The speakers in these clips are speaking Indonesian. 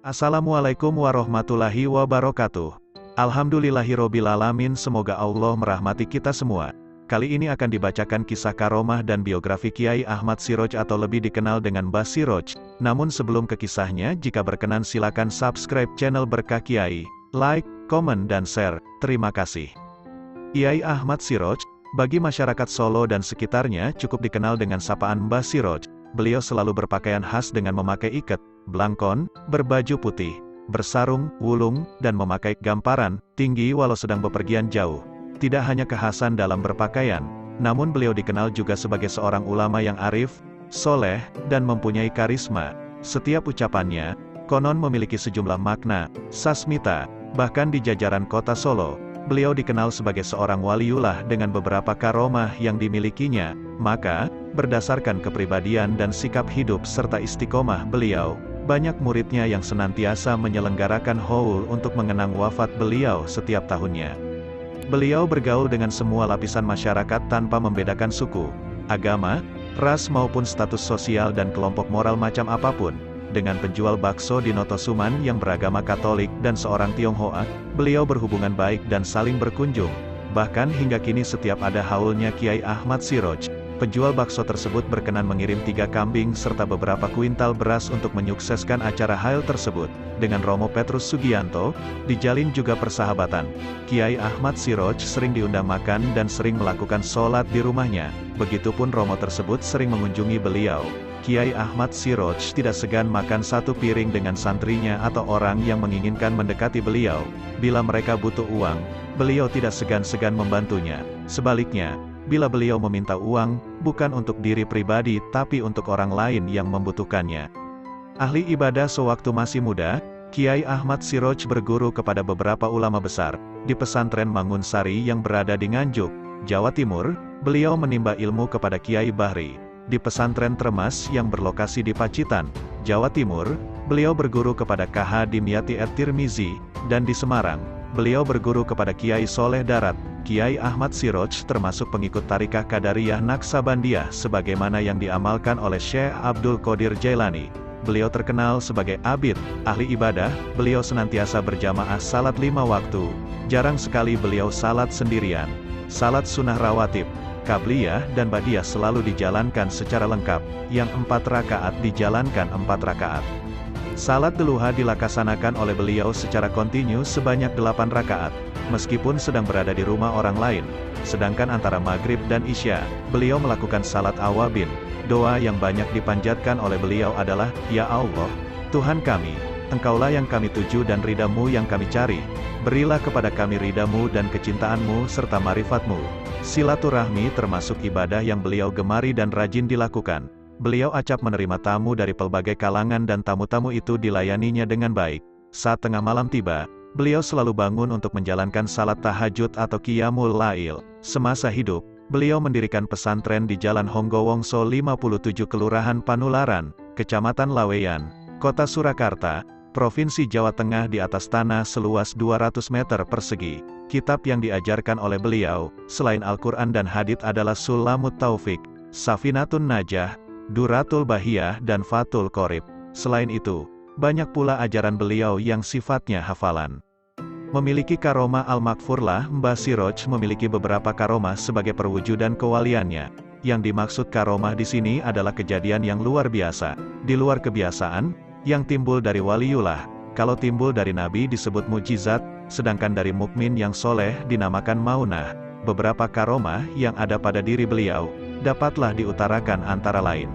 Assalamualaikum warahmatullahi wabarakatuh. Alhamdulillahirobbilalamin. Semoga Allah merahmati kita semua. Kali ini akan dibacakan kisah karomah dan biografi Kiai Ahmad Siroj atau lebih dikenal dengan Mbah Siroj. Namun sebelum ke kisahnya, jika berkenan silakan subscribe channel Berkah Kiai, like, komen dan share. Terima kasih. Kiai Ahmad Siroj, bagi masyarakat Solo dan sekitarnya cukup dikenal dengan sapaan Mbah Siroj. Beliau selalu berpakaian khas dengan memakai iket, blangkon, berbaju putih, bersarung, wulung, dan memakai gamparan tinggi walau sedang bepergian jauh. Tidak hanya kekhasan dalam berpakaian, namun beliau dikenal juga sebagai seorang ulama yang arif, soleh, dan mempunyai karisma. Setiap ucapannya, konon memiliki sejumlah makna, sasmita, bahkan di jajaran kota Solo, beliau dikenal sebagai seorang waliullah dengan beberapa karomah yang dimilikinya. Maka, berdasarkan kepribadian dan sikap hidup serta istiqomah beliau, banyak muridnya yang senantiasa menyelenggarakan haul untuk mengenang wafat beliau setiap tahunnya. Beliau bergaul dengan semua lapisan masyarakat tanpa membedakan suku, agama, ras maupun status sosial dan kelompok moral macam apapun. Dengan penjual bakso di Notosuman yang beragama Katolik dan seorang Tionghoa, beliau berhubungan baik dan saling berkunjung. Bahkan hingga kini setiap ada haulnya Kiai Ahmad Siroj, penjual bakso tersebut berkenan mengirim 3 kambing serta beberapa kuintal beras untuk menyukseskan acara haul tersebut. Dengan Romo Petrus Sugianto, dijalin juga persahabatan. Kiai Ahmad Siroj sering diundang makan dan sering melakukan sholat di rumahnya. Begitupun Romo tersebut sering mengunjungi beliau. Kiai Ahmad Siroj tidak segan makan satu piring dengan santrinya atau orang yang menginginkan mendekati beliau. Bila mereka butuh uang, beliau tidak segan-segan membantunya. Sebaliknya, bila beliau meminta uang, bukan untuk diri pribadi tapi untuk orang lain yang membutuhkannya. Ahli ibadah sewaktu masih muda, Kiai Ahmad Siroj berguru kepada beberapa ulama besar. Di pesantren Mangunsari yang berada di Nganjuk, Jawa Timur, beliau menimba ilmu kepada Kiai Bahri. Di pesantren Tremas yang berlokasi di Pacitan, Jawa Timur, beliau berguru kepada KH Dimyati at-Tirmizi, dan di Semarang, beliau berguru kepada Kiai Soleh Darat. Kiai Ahmad Siroj termasuk pengikut Tarikah Qadariyah Naksabandiyah sebagaimana yang diamalkan oleh Syekh Abdul Qadir Jailani. Beliau terkenal sebagai abid, ahli ibadah. Beliau senantiasa berjamaah salat 5 waktu. Jarang sekali beliau salat sendirian. Salat sunnah rawatib, Qabliyah dan Ba'diyah selalu dijalankan secara lengkap, yang 4 rakaat dijalankan 4 rakaat. Salat duha dilaksanakan oleh beliau secara kontinu sebanyak 8 rakaat, meskipun sedang berada di rumah orang lain. Sedangkan antara maghrib dan isya, beliau melakukan salat awabin. Doa yang banyak dipanjatkan oleh beliau adalah, Ya Allah, Tuhan kami, Engkaulah yang kami tuju dan ridha-Mu yang kami cari. Berilah kepada kami ridha-Mu dan kecintaan-Mu serta marifat-Mu. Silaturahmi termasuk ibadah yang beliau gemari dan rajin dilakukan. Beliau acap menerima tamu dari pelbagai kalangan dan tamu-tamu itu dilayaninya dengan baik. Saat tengah malam tiba, beliau selalu bangun untuk menjalankan salat tahajud atau qiyamul lail. Semasa hidup, beliau mendirikan pesantren di Jalan Honggowongso 57 Kelurahan Panularan, Kecamatan Laweyan, Kota Surakarta, Provinsi Jawa Tengah di atas tanah seluas 200 meter persegi. Kitab yang diajarkan oleh beliau, selain Al-Quran dan Hadits adalah Sulamut Taufik, Safinatun Najah, Duratul Bahiyah dan Fathul Qorib. Selain itu, banyak pula ajaran beliau yang sifatnya hafalan. Memiliki karomah al-makfurlah, Mbah Siroj memiliki beberapa karomah sebagai perwujudan kewaliannya. Yang dimaksud karomah di sini adalah kejadian yang luar biasa, di luar kebiasaan, yang timbul dari waliullah. Kalau timbul dari nabi disebut mukjizat, sedangkan dari mukmin yang soleh dinamakan maunah. Beberapa karomah yang ada pada diri beliau, dapatlah diutarakan antara lain.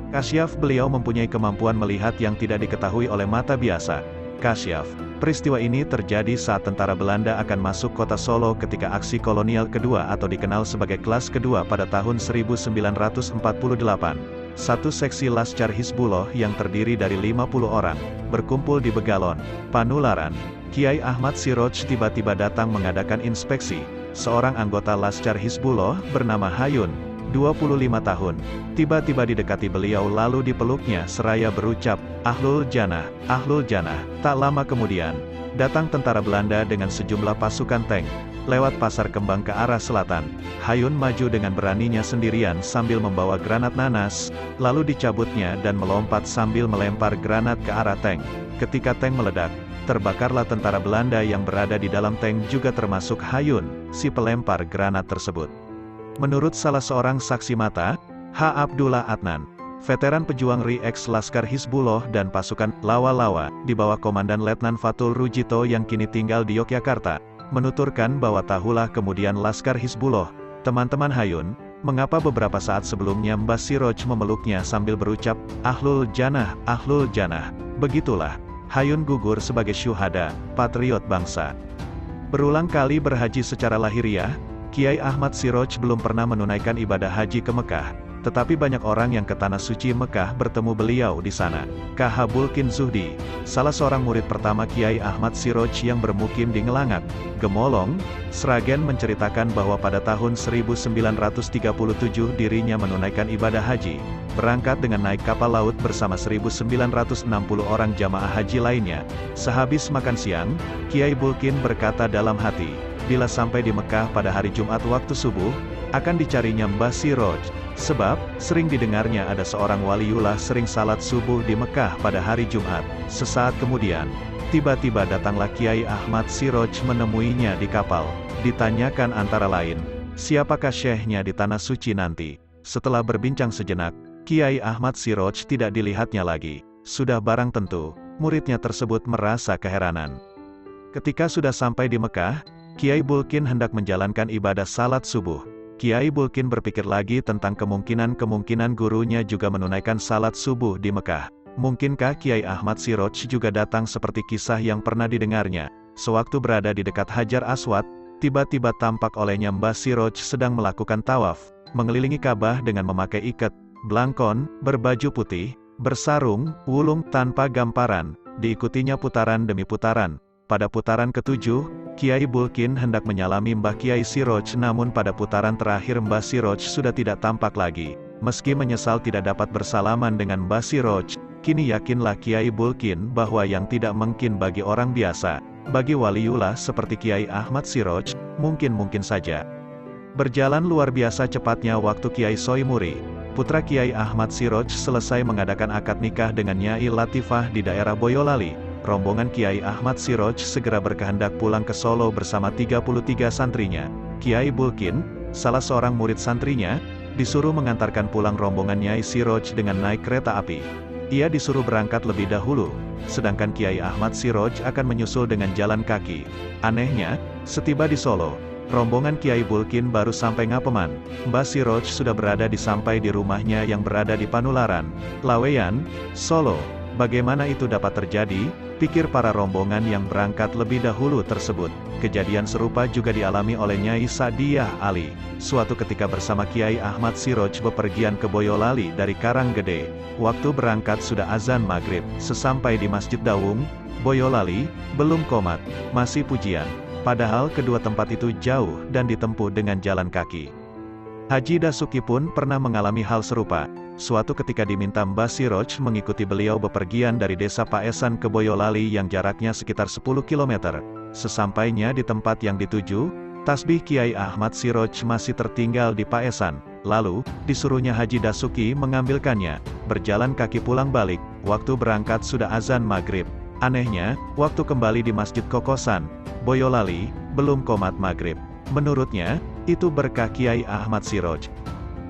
Kasyaf, beliau mempunyai kemampuan melihat yang tidak diketahui oleh mata biasa. Kasyaf. Peristiwa ini terjadi saat tentara Belanda akan masuk kota Solo ketika aksi kolonial kedua atau dikenal sebagai Kelas Kedua pada tahun 1948. Satu seksi Laskar Hizbullah yang terdiri dari 50 orang, berkumpul di Begalon, Panularan. Kiai Ahmad Siroj tiba-tiba datang mengadakan inspeksi. Seorang anggota Laskar Hizbullah bernama Hayun, 25 tahun, tiba-tiba didekati beliau lalu dipeluknya seraya berucap, Ahlul Jannah, Ahlul Jannah. Tak lama kemudian, Datang tentara Belanda dengan sejumlah pasukan tank. Lewat pasar kembang ke arah selatan, Hayun maju dengan beraninya sendirian sambil membawa granat nanas, lalu dicabutnya dan melompat sambil melempar granat ke arah tank. Ketika tank meledak, terbakarlah tentara Belanda yang berada di dalam tank juga termasuk Hayun, si pelempar granat tersebut. Menurut salah seorang saksi mata, H. Abdullah Adnan, veteran pejuang RI-X Laskar Hizbullah dan pasukan Lawa-Lawa, di bawah komandan Letnan Fatul Rujito yang kini tinggal di Yogyakarta, menuturkan bahwa tahulah kemudian Laskar Hizbullah, teman-teman Hayun, mengapa beberapa saat sebelumnya Mbah Siroj memeluknya sambil berucap, Ahlul Jannah, Ahlul Jannah. Begitulah, Hayun gugur sebagai syuhada, patriot bangsa. Berulang kali berhaji secara lahiriah, Kiai Ahmad Siroj belum pernah menunaikan ibadah haji ke Mekah, tetapi banyak orang yang ke Tanah Suci Mekah bertemu beliau di sana. K.H. Bulkin Zuhdi, salah seorang murid pertama Kiai Ahmad Siroj yang bermukim di Ngelangak, Gemolong, Sragen menceritakan bahwa pada tahun 1937 dirinya menunaikan ibadah haji, berangkat dengan naik kapal laut bersama 1960 orang jamaah haji lainnya. Sehabis makan siang, Kiai Bulkin berkata dalam hati, bila sampai di Mekah pada hari Jumat waktu subuh, akan dicarinya Mbah Siroj, sebab sering didengarnya ada seorang waliullah sering salat subuh di Mekah pada hari Jumat. Sesaat kemudian, tiba-tiba datanglah Kiai Ahmad Siroj menemuinya di kapal. Ditanyakan antara lain, siapakah syekhnya di Tanah Suci nanti? Setelah berbincang sejenak, Kiai Ahmad Siroj tidak dilihatnya lagi. Sudah barang tentu, muridnya tersebut merasa keheranan. Ketika sudah sampai di Mekah, Kiai Bulkin hendak menjalankan ibadah salat subuh. Kiai Bulkin berpikir lagi tentang kemungkinan gurunya juga menunaikan salat subuh di Mekah. Mungkinkah Kiai Ahmad Siroj juga datang seperti kisah yang pernah didengarnya? Sewaktu berada di dekat Hajar Aswad, tiba-tiba tampak olehnya Mbah Siroj sedang melakukan tawaf, mengelilingi Ka'bah dengan memakai ikat, blangkon, berbaju putih, bersarung, wulung tanpa gamparan, diikutinya putaran demi putaran. Pada putaran ketujuh, Kiai Bulkin hendak menyalami Mbah Kiai Siroj, namun pada putaran terakhir Mbah Siroj sudah tidak tampak lagi. Meski menyesal tidak dapat bersalaman dengan Mbah Siroj, kini yakinlah Kiai Bulkin bahwa yang tidak mungkin bagi orang biasa, bagi waliullah seperti Kiai Ahmad Siroj, mungkin saja. Berjalan luar biasa cepatnya waktu Kiai Soimuri, putra Kiai Ahmad Siroj, selesai mengadakan akad nikah dengan Nyai Latifah di daerah Boyolali. Rombongan Kiai Ahmad Siroj segera berkehendak pulang ke Solo bersama 33 santrinya. Kiai Bulkin, salah seorang murid santrinya, disuruh mengantarkan pulang rombongan Nyai Siroj dengan naik kereta api. Ia disuruh berangkat lebih dahulu, sedangkan Kiai Ahmad Siroj akan menyusul dengan jalan kaki. Anehnya, setiba di Solo, rombongan Kiai Bulkin baru sampai Ngapeman, Mbah Siroj sudah berada sampai di rumahnya yang berada di Panularan, Laweyan, Solo. Bagaimana itu dapat terjadi? Pikir para rombongan yang berangkat lebih dahulu tersebut. Kejadian serupa juga dialami oleh Nyai Sa'diyah Ali. Suatu ketika bersama Kiai Ahmad Siroj bepergian ke Boyolali dari Karanggede. Waktu berangkat sudah azan maghrib. Sesampai di Masjid Dawung, Boyolali, belum qomat, masih pujian. Padahal kedua tempat itu jauh dan ditempuh dengan jalan kaki. Haji Dasuki pun pernah mengalami hal serupa. Suatu ketika diminta Mbah Siroj mengikuti beliau bepergian dari desa Paesan ke Boyolali yang jaraknya sekitar 10 km. Sesampainya di tempat yang dituju, tasbih Kiai Ahmad Siroj masih tertinggal di Paesan. Lalu, disuruhnya Haji Dasuki mengambilkannya. Berjalan kaki pulang balik, waktu berangkat sudah azan maghrib. Anehnya, waktu kembali di Masjid Kokosan, Boyolali, belum qomat maghrib. Menurutnya, itu berkah Kiai Ahmad Siroj.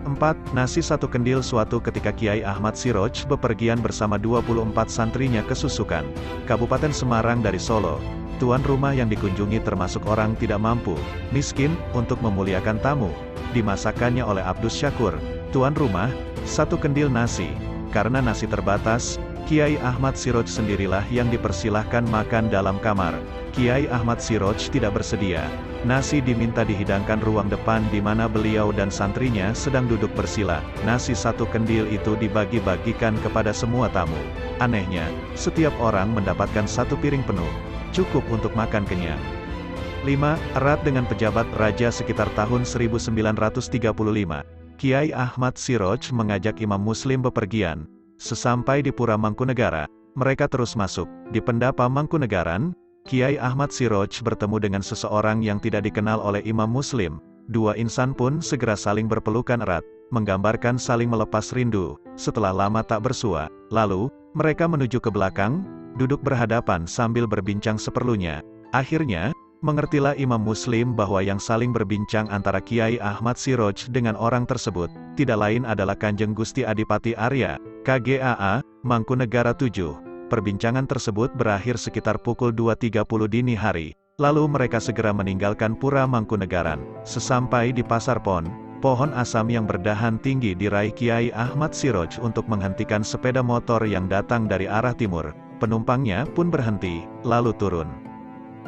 4. Nasi satu kendil. Suatu ketika Kiai Ahmad Siroj bepergian bersama 24 santrinya ke Susukan, Kabupaten Semarang dari Solo. Tuan rumah yang dikunjungi termasuk orang tidak mampu, miskin, untuk memuliakan tamu. Dimasakannya oleh Abdus Syakur, tuan rumah, satu kendil nasi. Karena nasi terbatas, Kiai Ahmad Siroj sendirilah yang dipersilahkan makan dalam kamar. Kiai Ahmad Siroj tidak bersedia. Nasi diminta dihidangkan ruang depan di mana beliau dan santrinya sedang duduk bersila. Nasi satu kendil itu dibagi-bagikan kepada semua tamu. Anehnya, setiap orang mendapatkan satu piring penuh. Cukup untuk makan kenyang. 5. Erat dengan pejabat raja sekitar tahun 1935. Kiai Ahmad Siroj mengajak Imam Muslim bepergian. Sesampai di Pura Mangkunegara, mereka terus masuk. Di Pendapa Mangkunegaran, Kiai Ahmad Siroj bertemu dengan seseorang yang tidak dikenal oleh Imam Muslim. Dua insan pun segera saling berpelukan erat, menggambarkan saling melepas rindu, setelah lama tak bersua. Lalu, mereka menuju ke belakang, duduk berhadapan sambil berbincang seperlunya. Akhirnya, mengertilah Imam Muslim bahwa yang saling berbincang antara Kiai Ahmad Siroj dengan orang tersebut, tidak lain adalah Kanjeng Gusti Adipati Arya, KGAA, Mangkunegara 7. Perbincangan tersebut berakhir sekitar pukul 2.30 dini hari. Lalu mereka segera meninggalkan Pura Mangkunegaran. Sesampai di Pasar Pon, pohon asam yang berdahan tinggi diraih Kiai Ahmad Siroj untuk menghentikan sepeda motor yang datang dari arah timur. Penumpangnya pun berhenti, lalu turun.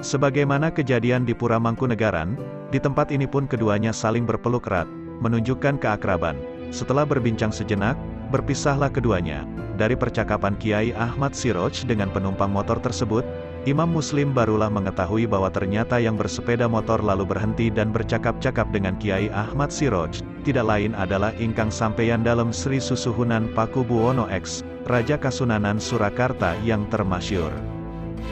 Sebagaimana kejadian di Pura Mangkunegaran, di tempat ini pun keduanya saling berpeluk erat, menunjukkan keakraban. Setelah berbincang sejenak, berpisahlah keduanya. Dari percakapan Kiai Ahmad Siroj dengan penumpang motor tersebut, Imam Muslim barulah mengetahui bahwa ternyata yang bersepeda motor lalu berhenti dan bercakap-cakap dengan Kiai Ahmad Siroj, tidak lain adalah Ingkang Sampeyan Dalem Sri Susuhunan Pakubuwono X, Raja Kasunanan Surakarta yang termasyur.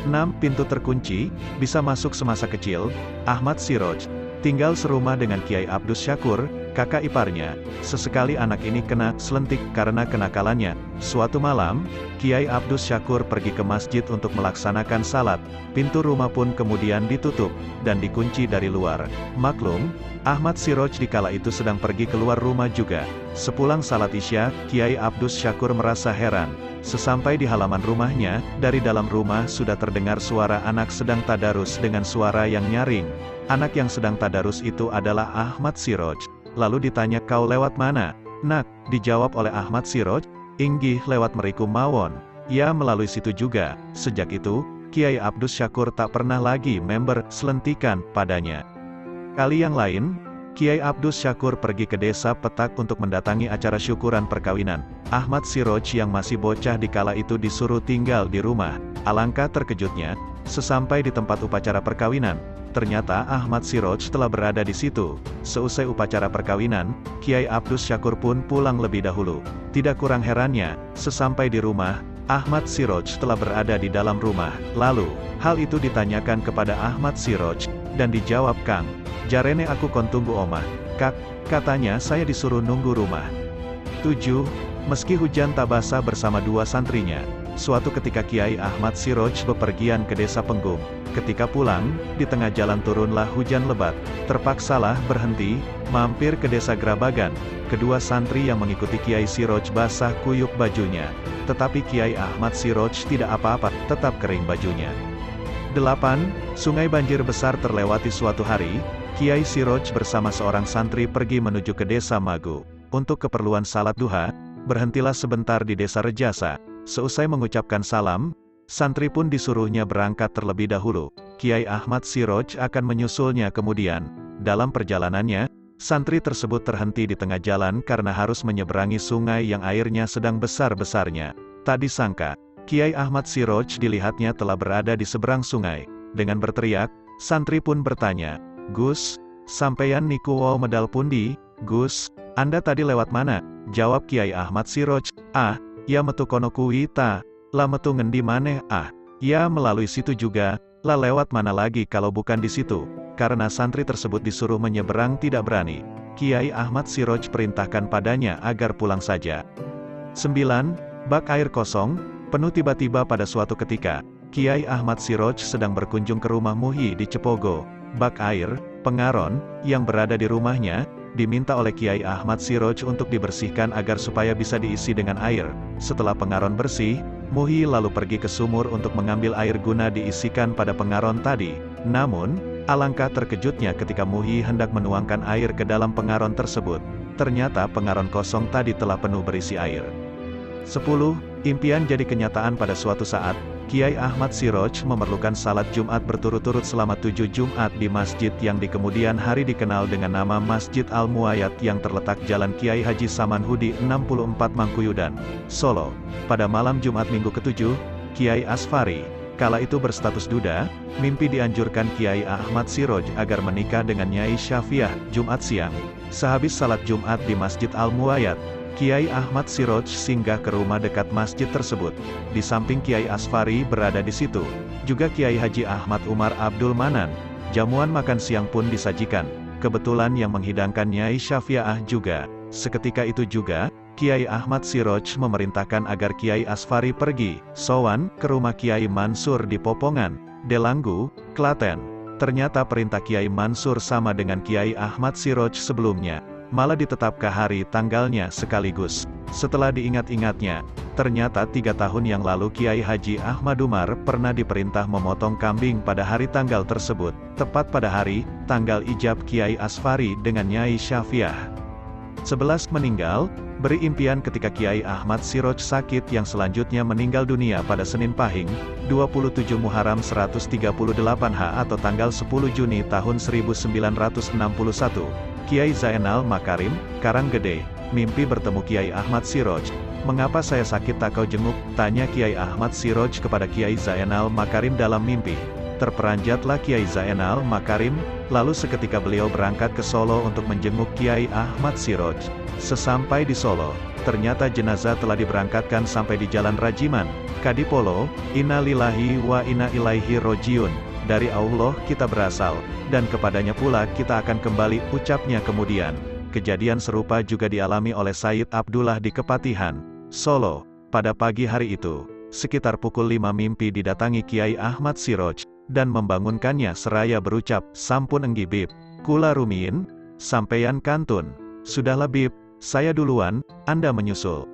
6. Pintu terkunci, bisa masuk semasa kecil, Ahmad Siroj tinggal serumah dengan Kiai Abdus Syakur, kakak iparnya. Sesekali anak ini kena selentik karena kenakalannya. Suatu malam, Kiai Abdus Syakur pergi ke masjid untuk melaksanakan salat. Pintu rumah pun kemudian ditutup dan dikunci dari luar. Maklum, Ahmad Siroj dikala itu sedang pergi keluar rumah juga. Sepulang salat Isya, Kiai Abdus Syakur merasa heran. Sesampai di halaman rumahnya, dari dalam rumah sudah terdengar suara anak sedang tadarus dengan suara yang nyaring. Anak yang sedang tadarus itu adalah Ahmad Siroj. Lalu ditanya, "Kau lewat mana, Nak?" Dijawab oleh Ahmad Siroj, "Inggih lewat Meriku Mawon." Ya, melalui situ juga. Sejak itu, Kiai Abdus Syakur tak pernah lagi member selentikan padanya. Kali yang lain, Kiai Abdus Syakur pergi ke desa Petak untuk mendatangi acara syukuran perkawinan. Ahmad Siroj yang masih bocah di kala itu disuruh tinggal di rumah. Alangkah terkejutnya, sesampai di tempat upacara perkawinan, ternyata Ahmad Siroj telah berada di situ. Seusai upacara perkawinan, Kiai Abdus Syakur pun pulang lebih dahulu. Tidak kurang herannya, sesampai di rumah, Ahmad Siroj telah berada di dalam rumah. Lalu, hal itu ditanyakan kepada Ahmad Siroj, dan dijawab, "Kang, jarene aku kon tunggu omah." "Kak," katanya, "saya disuruh nunggu rumah." 7. Meski hujan tak basah bersama dua santrinya, suatu ketika Kiai Ahmad Siroj bepergian ke desa Penggung. Ketika pulang, di tengah jalan turunlah hujan lebat. Terpaksalah berhenti, mampir ke desa Grabagan. Kedua santri yang mengikuti Kiai Siroj basah kuyup bajunya. Tetapi Kiai Ahmad Siroj tidak apa-apa, tetap kering bajunya. 8. Sungai banjir besar terlewati suatu hari, Kiai Siroj bersama seorang santri pergi menuju ke desa Magu. Untuk keperluan salat duha, berhentilah sebentar di desa Rejasa. Seusai mengucapkan salam, santri pun disuruhnya berangkat terlebih dahulu. Kiai Ahmad Siroj akan menyusulnya kemudian. Dalam perjalanannya, santri tersebut terhenti di tengah jalan karena harus menyeberangi sungai yang airnya sedang besar-besarnya. Tak disangka, Kiai Ahmad Siroj dilihatnya telah berada di seberang sungai. Dengan berteriak, santri pun bertanya, "Gus, sampeyan niku wau medal pundi, Gus? Anda tadi lewat mana?" Jawab Kiai Ahmad Siroj, "Ah, ya metu kono kuwi ta." "Lah metu ngendi maneh?" "Ah, ya melalui situ juga." "Lah lewat mana lagi kalau bukan di situ?" Karena santri tersebut disuruh menyeberang tidak berani, Kiai Ahmad Siroj perintahkan padanya agar pulang saja. 9. Bak air kosong, penuh. Tiba-tiba pada suatu ketika, Kiai Ahmad Siroj sedang berkunjung ke rumah Muhi di Cepogo. Bak air, pengaron, yang berada di rumahnya, diminta oleh Kiai Ahmad Siroj untuk dibersihkan agar supaya bisa diisi dengan air. Setelah pengaron bersih, Muhi lalu pergi ke sumur untuk mengambil air guna diisikan pada pengaron tadi. Namun, alangkah terkejutnya ketika Muhi hendak menuangkan air ke dalam pengaron tersebut. Ternyata pengaron kosong tadi telah penuh berisi air. 10. Impian jadi kenyataan pada suatu saat, Kiai Ahmad Siroj memerlukan salat Jumat berturut-turut selama 7 Jumat di masjid yang di kemudian hari dikenal dengan nama Masjid Al-Muayyad yang terletak Jalan Kiai Haji Samanhudi 64 Mangkuyudan, Solo. Pada malam Jumat minggu ke-7, Kiai Asfari, kala itu berstatus duda, mimpi dianjurkan Kiai Ahmad Siroj agar menikah dengan Nyai Syafiah, Jumat siang. Sehabis salat Jumat di Masjid Al-Muayyad, Kiai Ahmad Siroj singgah ke rumah dekat masjid tersebut. Di samping Kiai Asfari berada di situ, juga Kiai Haji Ahmad Umar Abdul Manan. Jamuan makan siang pun disajikan. Kebetulan yang menghidangkan Nyai Syafi'ah juga. Seketika itu juga, Kiai Ahmad Siroj memerintahkan agar Kiai Asfari pergi, sowan, ke rumah Kiai Mansur di Popongan, Delanggu, Klaten. Ternyata perintah Kiai Mansur sama dengan Kiai Ahmad Siroj sebelumnya. Malah ditetapkan hari tanggalnya sekaligus. Setelah diingat-ingatnya, ternyata 3 tahun yang lalu Kiai Haji Ahmad Umar pernah diperintah memotong kambing pada hari tanggal tersebut, tepat pada hari tanggal ijab Kiai Asfari dengan Nyai Syafi'ah. 11 meninggal, beri impian ketika Kiai Ahmad Siroj sakit yang selanjutnya meninggal dunia pada Senin Pahing, 27 Muharram 138H atau tanggal 10 Juni tahun 1961. Kiai Zainal Makarim, Karanggede, mimpi bertemu Kiai Ahmad Siroj. "Mengapa saya sakit tak kau jenguk?" tanya Kiai Ahmad Siroj kepada Kiai Zainal Makarim dalam mimpi. Terperanjatlah Kiai Zainal Makarim, lalu seketika beliau berangkat ke Solo untuk menjenguk Kiai Ahmad Siroj. Sesampai di Solo, ternyata jenazah telah diberangkatkan sampai di Jalan Rajiman, Kadipolo. "Inna lillahi wa inna ilaihi rojiun. Dari Allah kita berasal, dan kepadanya pula kita akan kembali," ucapnya kemudian. Kejadian serupa juga dialami oleh Said Abdullah di Kepatihan, Solo. Pada pagi hari itu, sekitar pukul 5 mimpi didatangi Kiai Ahmad Siroj, dan membangunkannya seraya berucap, "Sampun enggi Bib, kula rumiyin, sampeyan kantun. Sudahlah Bib, saya duluan, Anda menyusul."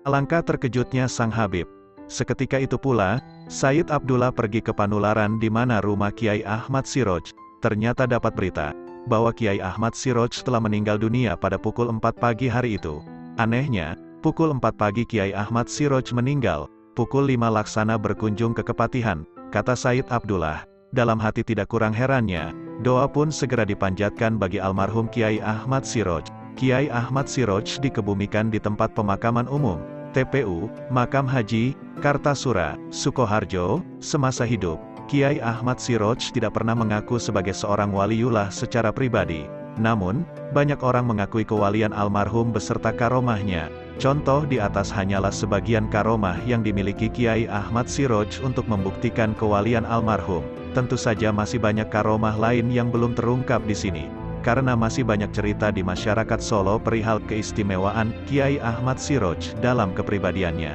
Alangkah terkejutnya sang Habib. Seketika itu pula, Said Abdullah pergi ke Panularan di mana rumah Kiai Ahmad Siroj. Ternyata dapat berita bahwa Kiai Ahmad Siroj telah meninggal dunia pada pukul 4 pagi hari itu. Anehnya, pukul 4 pagi Kiai Ahmad Siroj meninggal, pukul 5 Laksana berkunjung ke Kepatihan, kata Said Abdullah. Dalam hati tidak kurang herannya, doa pun segera dipanjatkan bagi almarhum Kiai Ahmad Siroj. Kiai Ahmad Siroj dikebumikan di tempat pemakaman umum, TPU, Makam Haji, Kartasura, Sukoharjo, semasa hidup. Kiai Ahmad Siroj tidak pernah mengaku sebagai seorang waliullah secara pribadi. Namun, banyak orang mengakui kewalian almarhum beserta karomahnya. Contoh di atas hanyalah sebagian karomah yang dimiliki Kiai Ahmad Siroj untuk membuktikan kewalian almarhum. Tentu saja masih banyak karomah lain yang belum terungkap di sini. Karena masih banyak cerita di masyarakat Solo perihal keistimewaan Kiai Ahmad Siroj dalam kepribadiannya.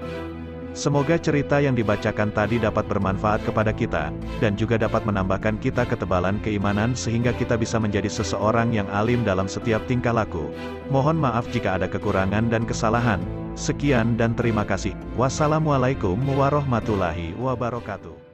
Semoga cerita yang dibacakan tadi dapat bermanfaat kepada kita, dan juga dapat menambahkan kita ketebalan keimanan sehingga kita bisa menjadi seseorang yang alim dalam setiap tingkah laku. Mohon maaf jika ada kekurangan dan kesalahan. Sekian dan terima kasih. Wassalamualaikum warahmatullahi wabarakatuh.